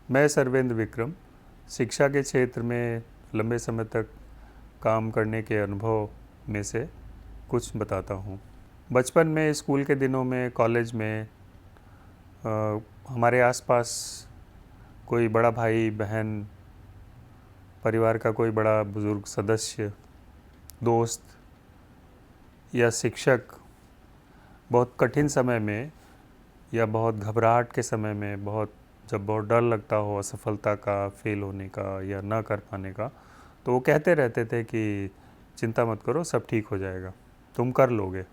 मैं सर्वेंद्र विक्रम शिक्षा के क्षेत्र में लंबे समय तक काम करने के अनुभव में से कुछ बताता हूँ। बचपन में, स्कूल के दिनों में, कॉलेज में हमारे आसपास कोई बड़ा भाई बहन, परिवार का कोई बड़ा बुज़ुर्ग सदस्य, दोस्त या शिक्षक बहुत कठिन समय में या बहुत घबराहट के समय में, जब बहुत डर लगता हो असफलता का, फेल होने का या ना कर पाने का, तो वो कहते रहते थे कि चिंता मत करो, सब ठीक हो जाएगा, तुम कर लोगे।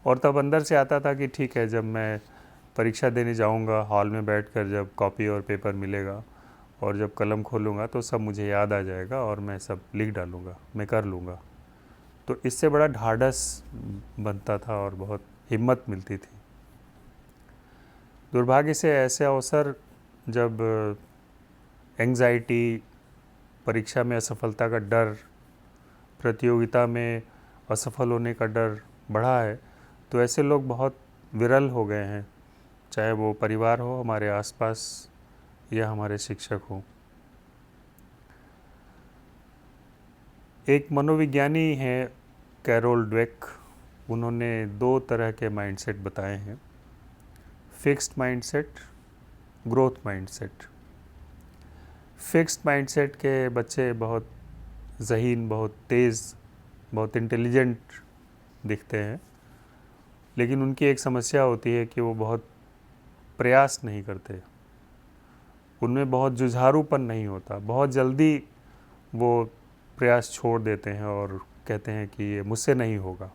और तब अंदर से आता था कि ठीक है, जब मैं परीक्षा देने जाऊंगा, हॉल में बैठकर जब कॉपी और पेपर मिलेगा और जब कलम खोलूँगा तो सब मुझे याद आ जाएगा और मैं सब लिख डालूँगा, मैं कर लूँगा। तो इससे बड़ा ढाढ़स बनता था और बहुत हिम्मत मिलती थी। दुर्भाग्य से ऐसे अवसर जब एंग्जाइटी, परीक्षा में असफलता का डर, प्रतियोगिता में असफल होने का डर बढ़ा है, तो ऐसे लोग बहुत विरल हो गए हैं, चाहे वो परिवार हो, हमारे आसपास या हमारे शिक्षक हो। एक मनोविज्ञानी हैं कैरोल ड्वेक, उन्होंने 2 तरह के माइंडसेट बताए हैं, fixed mindset, growth mindset. Fixed mindset के बच्चे बहुत ज़हीन, बहुत तेज़, बहुत इंटेलिजेंट दिखते हैं, लेकिन उनकी एक समस्या होती है कि वो बहुत प्रयास नहीं करते, उनमें बहुत जुझारूपन नहीं होता, बहुत जल्दी वो प्रयास छोड़ देते हैं और कहते हैं कि ये मुझसे नहीं होगा।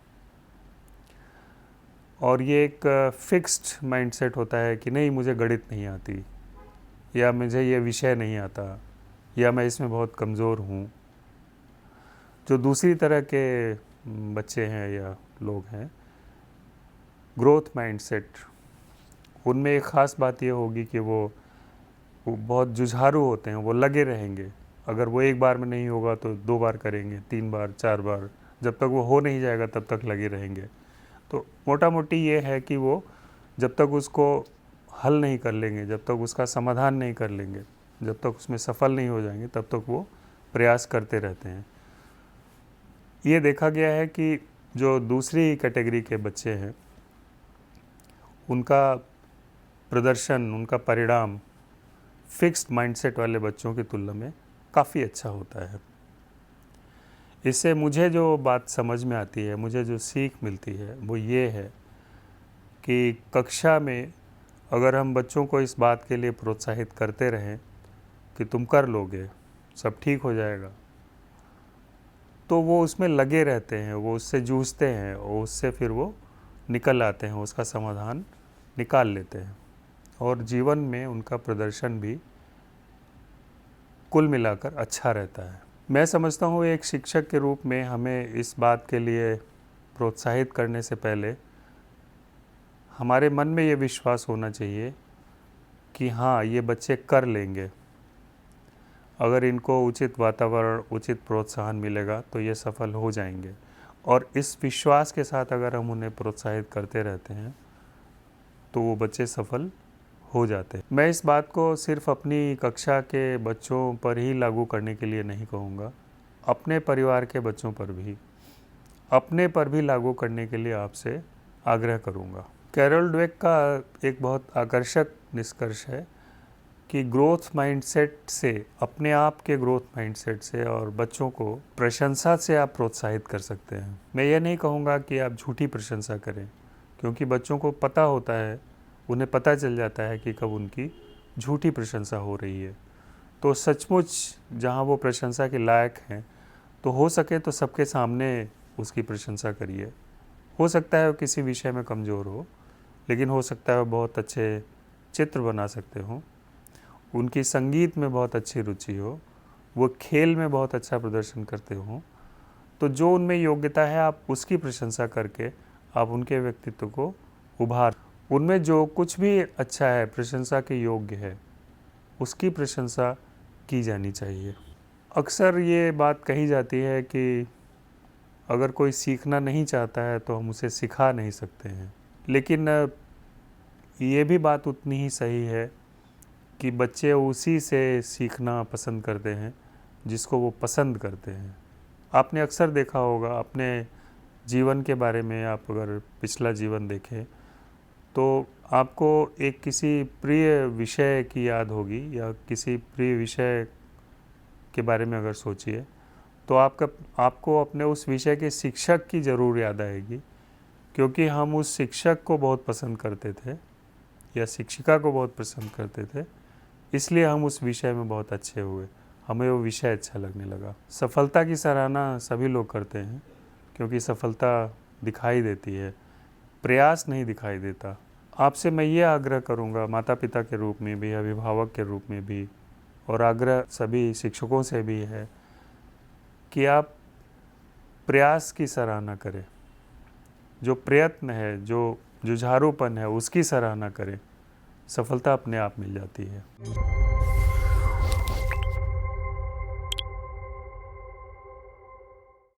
और ये एक फिक्स्ड माइंडसेट होता है कि नहीं, मुझे गणित नहीं आती, या मुझे ये विषय नहीं आता, या मैं इसमें बहुत कमज़ोर हूँ। जो दूसरी तरह के बच्चे हैं या लोग हैं, ग्रोथ माइंडसेट, उनमें एक ख़ास बात ये होगी कि वो बहुत जुझारू होते हैं, वो लगे रहेंगे। अगर वो एक बार में नहीं होगा तो 2 बार करेंगे, 3 बार, 4 बार, जब तक वो हो नहीं जाएगा तब तक लगे रहेंगे। तो मोटा मोटी ये है कि वो जब तक उसको हल नहीं कर लेंगे, जब तक उसका समाधान नहीं कर लेंगे, जब तक उसमें सफल नहीं हो जाएंगे, तब तक वो प्रयास करते रहते हैं। ये देखा गया है कि जो दूसरी कैटेगरी के बच्चे हैं, उनका प्रदर्शन, उनका परिणाम फिक्स्ड माइंडसेट वाले बच्चों की तुलना में काफ़ी अच्छा होता है। इससे मुझे जो बात समझ में आती है, मुझे जो सीख मिलती है, वो ये है कि कक्षा में अगर हम बच्चों को इस बात के लिए प्रोत्साहित करते रहें कि तुम कर लोगे, सब ठीक हो जाएगा, तो वो उसमें लगे रहते हैं, वो उससे जूझते हैं और उससे फिर वो निकल आते हैं, उसका समाधान निकाल लेते हैं और जीवन में उनका प्रदर्शन भी कुल मिलाकर अच्छा रहता है। मैं समझता हूँ एक शिक्षक के रूप में हमें इस बात के लिए प्रोत्साहित करने से पहले हमारे मन में ये विश्वास होना चाहिए कि हाँ, ये बच्चे कर लेंगे। अगर इनको उचित वातावरण, उचित प्रोत्साहन मिलेगा तो ये सफल हो जाएंगे। और इस विश्वास के साथ अगर हम उन्हें प्रोत्साहित करते रहते हैं तो वो बच्चे सफल हो जाते हैं। मैं इस बात को सिर्फ अपनी कक्षा के बच्चों पर ही लागू करने के लिए नहीं कहूँगा, अपने परिवार के बच्चों पर भी, अपने पर भी लागू करने के लिए आपसे आग्रह करूँगा। कैरोल ड्वेक का एक बहुत आकर्षक निष्कर्ष है कि ग्रोथ माइंडसेट से, अपने आप के ग्रोथ माइंडसेट से और बच्चों को प्रशंसा से आप प्रोत्साहित कर सकते हैं। मैं ये नहीं कहूँगा कि आप झूठी प्रशंसा करें, क्योंकि बच्चों को पता होता है, उन्हें पता चल जाता है कि कब उनकी झूठी प्रशंसा हो रही है। तो सचमुच जहाँ वो प्रशंसा के लायक हैं, तो हो सके तो सबके सामने उसकी प्रशंसा करिए। हो सकता है वो किसी विषय में कमज़ोर हो, लेकिन हो सकता है वो बहुत अच्छे चित्र बना सकते हों, उनकी संगीत में बहुत अच्छी रुचि हो, वो खेल में बहुत अच्छा प्रदर्शन करते हों। तो जो उनमें योग्यता है, आप उसकी प्रशंसा करके आप उनके व्यक्तित्व को उभार, उनमें जो कुछ भी अच्छा है, प्रशंसा के योग्य है, उसकी प्रशंसा की जानी चाहिए। अक्सर ये बात कही जाती है कि अगर कोई सीखना नहीं चाहता है तो हम उसे सिखा नहीं सकते हैं, लेकिन ये भी बात उतनी ही सही है कि बच्चे उसी से सीखना पसंद करते हैं जिसको वो पसंद करते हैं। आपने अक्सर देखा होगा अपने जीवन के बारे में, आप अगर पिछला जीवन देखें तो आपको एक किसी प्रिय विषय की याद होगी या किसी प्रिय विषय के बारे में अगर सोचिए तो आपको अपने उस विषय के शिक्षक की ज़रूर याद आएगी, क्योंकि हम उस शिक्षक को बहुत पसंद करते थे या शिक्षिका को बहुत पसंद करते थे, इसलिए हम उस विषय में बहुत अच्छे हुए, हमें वो विषय अच्छा लगने लगा। सफलता की सराहना सभी लोग करते हैं क्योंकि सफलता दिखाई देती है, प्रयास नहीं दिखाई देता। आपसे मैं ये आग्रह करूँगा माता पिता के रूप में भी, अभिभावक के रूप में भी, और आग्रह सभी शिक्षकों से भी है कि आप प्रयास की सराहना करें। जो प्रयत्न है, जो जुझारूपन है, उसकी सराहना करें। सफलता अपने आप मिल जाती है।